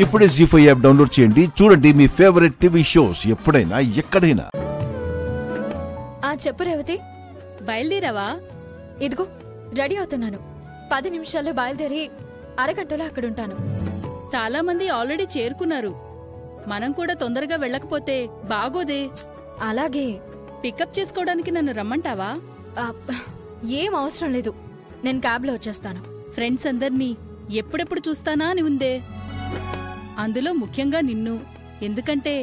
ఇప్పుడే జీ5 app download చేయండి. చూడండి మీ ఫేవరెట్ టీవీ షోస్ ఎప్పుడైనా ఎక్కడైనా. చెప్పు రేవతి, బయలుదేరావా? ఇదిగో రెడీ అవుతున్నాను. 10 నిమిషాల్లో బయలుదేరి అరగంటలో అక్కడుంటాను. చాలా మంది ఆల్రెడీ చేరుకున్నారు. మనం కూడా తొందరగా వెళ్ళకపోతే బాగోదే. అలాగే పికప్ చేసుకోవడానికి నన్ను రమ్మంటావా? ఏం అవసరం లేదు, నేను క్యాబ్లో వచ్చేస్తాను. ఫ్రెండ్స్ అందర్నీ ఎప్పుడెప్పుడు చూస్తానా అని ఉందే, అందులో ముఖ్యంగా నిన్ను. ఎందుకంటే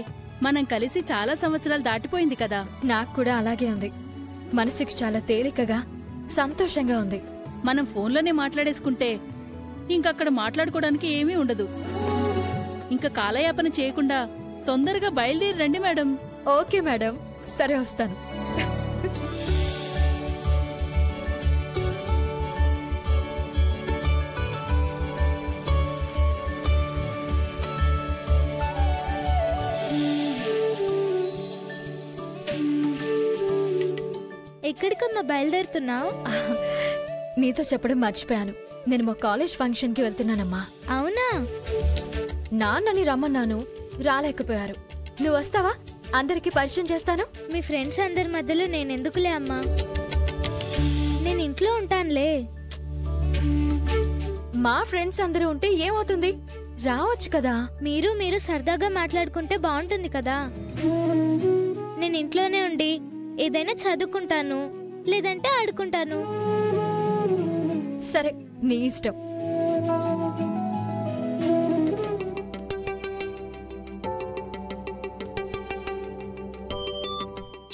మనం కలిసి చాలా సంవత్సరాలు దాటిపోయింది కదా. నాకు కూడా అలాగే ఉంది. మనసుకి చాలా తేలికగా సంతోషంగా ఉంది. మనం ఫోన్లోనే మాట్లాడేసుకుంటే ఇంకక్కడ మాట్లాడుకోవడానికి ఏమీ ఉండదు. ఇంకా కాలయాపన చేయకుండా తొందరగా బయలుదేరి రండి మేడం. ఓకే మేడం, సరే వస్తాను. ఎక్కడికమ్మా బయలుదేరుతున్నావు? నీతో చెప్పడం మర్చిపోయాను. నేను మా కాలేజ్ ఫంక్షన్కి వెళ్తున్నానమ్మా. అవునా? నాన్నని రమ్మన్నాను, రాలేకపోయారు. నువ్వు వస్తావా? అందరికి పరిచయం చేస్తాను. మీ ఫ్రెండ్స్ అందరి మధ్యలో నేనెందుకులే అమ్మా, నేను ఇంట్లో ఉంటానులే. మా ఫ్రెండ్స్ అందరూ ఉంటే ఏమవుతుంది, రావచ్చు కదా. మీరు సరదాగా మాట్లాడుకుంటే బాగుంటుంది కదా. నేను ఇంట్లోనే ఉండి ఏదైనా చదువుకుంటాను, లేదంటే ఆడుకుంటాను. సరే, నీ ఇష్టం.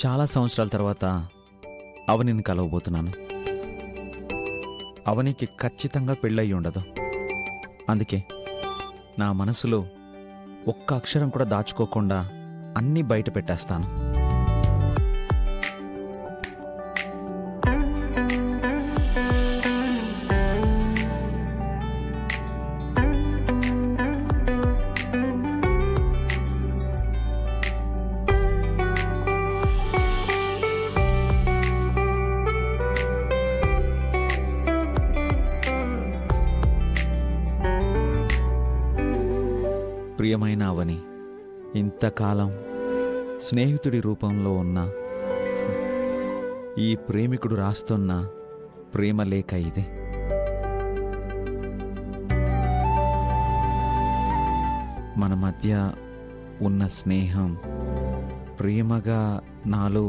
చాలా సంవత్సరాల తర్వాత అవనిని కలవబోతున్నాను. అవనికి ఖచ్చితంగా పెళ్ళయి ఉండదు. అందుకే నా మనసులో ఒక్క అక్షరం కూడా దాచుకోకుండా అన్నీ బయట పెట్టేస్తాను. ప్రియమైన అవని, ఇంతకాలం స్నేహితుడి రూపంలో ఉన్న ఈ ప్రేమికుడు రాస్తున్న ప్రేమలేఖ ఇది. మన మధ్య ఉన్న స్నేహం ప్రేమగా నాలో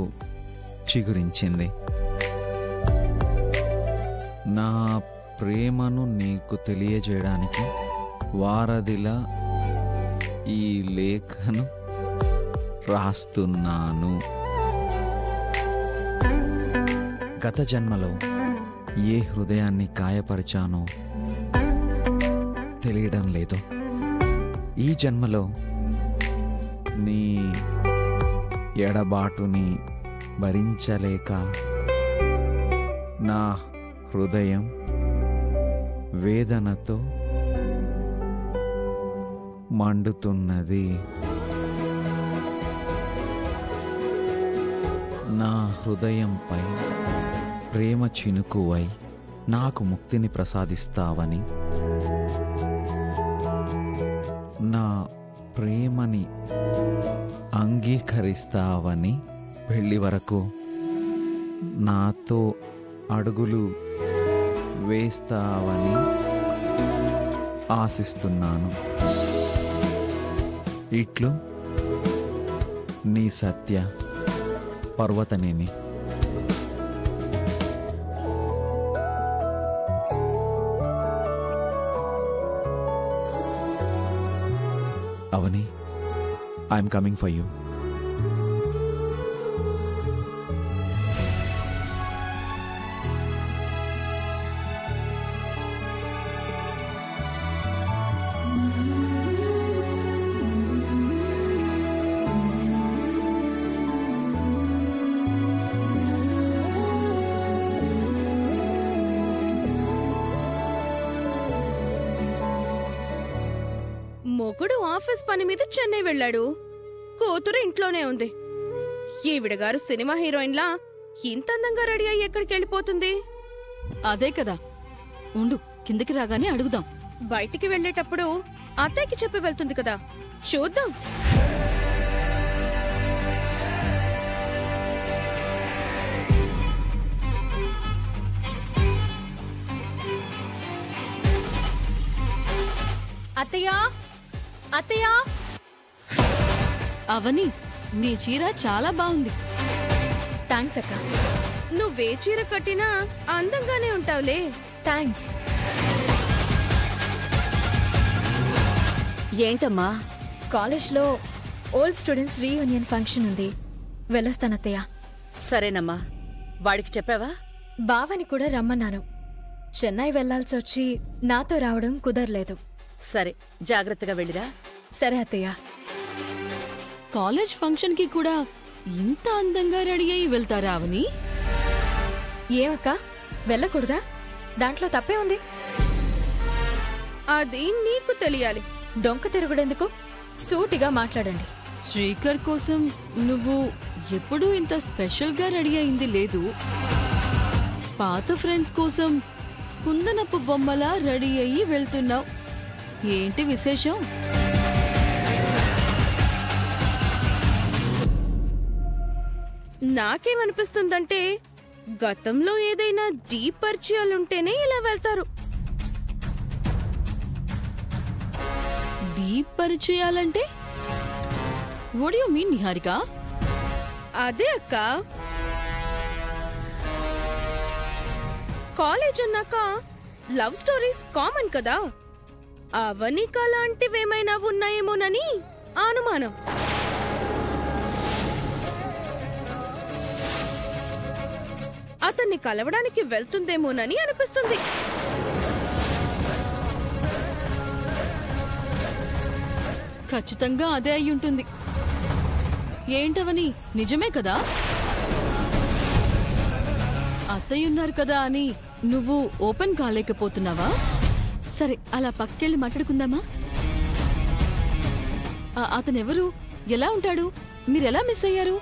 చిగురించింది. నా ప్రేమను నీకు తెలియజేయడానికి వారధిలా ఈ లేఖను రాస్తున్నాను. గత జన్మలో ఏ హృదయాన్ని గాయపరిచానో తెలియడం లేదు. ఈ జన్మలో నీ ఎడబాటుని భరించలేక నా హృదయం వేదనతో మండుతున్నది. నా హృదయంపై ప్రేమ చినుకువై నాకు ముక్తిని ప్రసాదిస్తావని, నా ప్రేమని అంగీకరిస్తావని, పెళ్లి వరకు నాతో అడుగులు వేస్తావని ఆశిస్తున్నాను. ఇట్లు నీ సత్య పర్వతనేని. అవని, ఐఎమ్ కమింగ్ ఫర్ యూ. మొగుడు ఆఫీస్ పని మీద చెన్నై వెళ్ళాడు, కూతురు ఇంట్లోనే ఉంది. ఈవిడగారు సినిమా హీరోయిన్లా ఇంత అందంగా రెడీ అయ్యి ఎక్కడికి వెళ్ళిపోతుంది? అదే కదా, ఉండు కిందకి రాగానే అడుగుదాం. బయటికి వెళ్ళేటప్పుడు అత్తయ్యకి చెప్పి వెళ్తుంది కదా, చూద్దాం. అత్తయ్య అత్తయ్య, అవని, నీ చీర చాలా బాగుంది. థ్యాంక్స్ అక్క. నువ్వే చీర కట్టినా అందంగానే ఉంటావులే. థ్యాంక్స్. ఏంటమ్మా? కాలేజ్లో ఓల్డ్ స్టూడెంట్స్ రీయూనియన్ ఫంక్షన్ ఉంది, వెళ్ళొస్తానత్తయ్య. సరేనమ్మా. వాడికి చెప్పావా? బావని కూడా రమ్మన్నాను. చెన్నై వెళ్లాల్సి వచ్చి నాతో రావడం కుదరలేదు. సరే, జాగ్రత్తగా వెళ్ళిరా. సరే అత్తయ్య. కాలేజ్ ఫంక్షన్ కి కూడా ఇంత అందంగా రెడీ అయి వెళ్తారా అవని? ఏమక్క, వెళ్ళకూడదా? దాంట్లో తప్పే ఉంది. అది నీకు తెలియాలి. డొంక తిరుగుడెందుకు? సూటిగా మాట్లాడండి. శ్రీకర్ కోసం నువ్వు ఎప్పుడూ ఇంత స్పెషల్ గా రెడీ అయింది లేదు. పాత ఫ్రెండ్స్ కోసం కుందనపు బొమ్మలా రెడీ అయ్యి వెళ్తున్నావు. ఏంటి విశేషం? నాకేమనిపిస్తుందంటే గతంలో ఏదైనా డీప్ పరిచయాలుంటేనే ఇలా వెళ్తారు. డీప్ పరిచయాలంటే వాట్ యు మీన్ నిహారిక? అదే అక్క, కాలేజ్ అన్నాక లవ్ స్టోరీస్ కామన్ కదా. అవనిక లాంటివేమైనా ఉన్నాయేమోనని అనుమానం. అతన్ని కలవడానికి వెళ్తుందేమోనని అనిపిస్తుంది. ఖచ్చితంగా అదే అయి ఉంటుంది. ఏంటవని, నిజమే కదా? అత్తయ్యున్నారు కదా అని నువ్వు ఓపెన్ కాలేకపోతున్నావా? సరే, అలా పక్కెళ్ళి మాట్లాడుకుందామా? అతనెవరు? ఎలా ఉంటాడు? మీరెలా మిస్ అయ్యారు?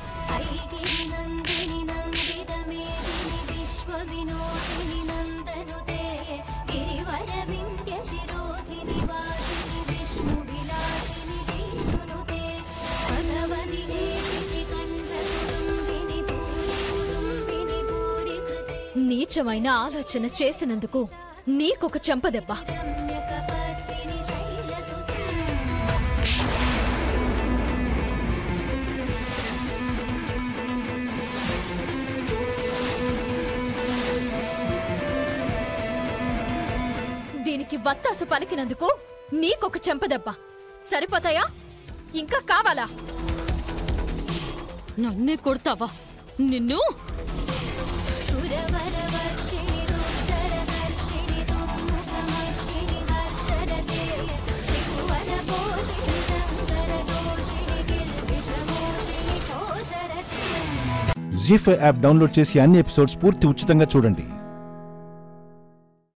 నీచమైన ఆలోచన చేసినందుకు నీకొక చెంపదెబ్బ. దీనికి వత్తాసు పలికినందుకు నీకొక చెంపదెబ్బ. సరిపోతాయా? ఇంకా కావాలా? నన్నే కొడతావా? నిన్ను జీ5 యాప్ డౌన్లోడ్ చేసి అన్ని ఎపిసోడ్స్ పూర్తి ఉచితంగా చూడండి.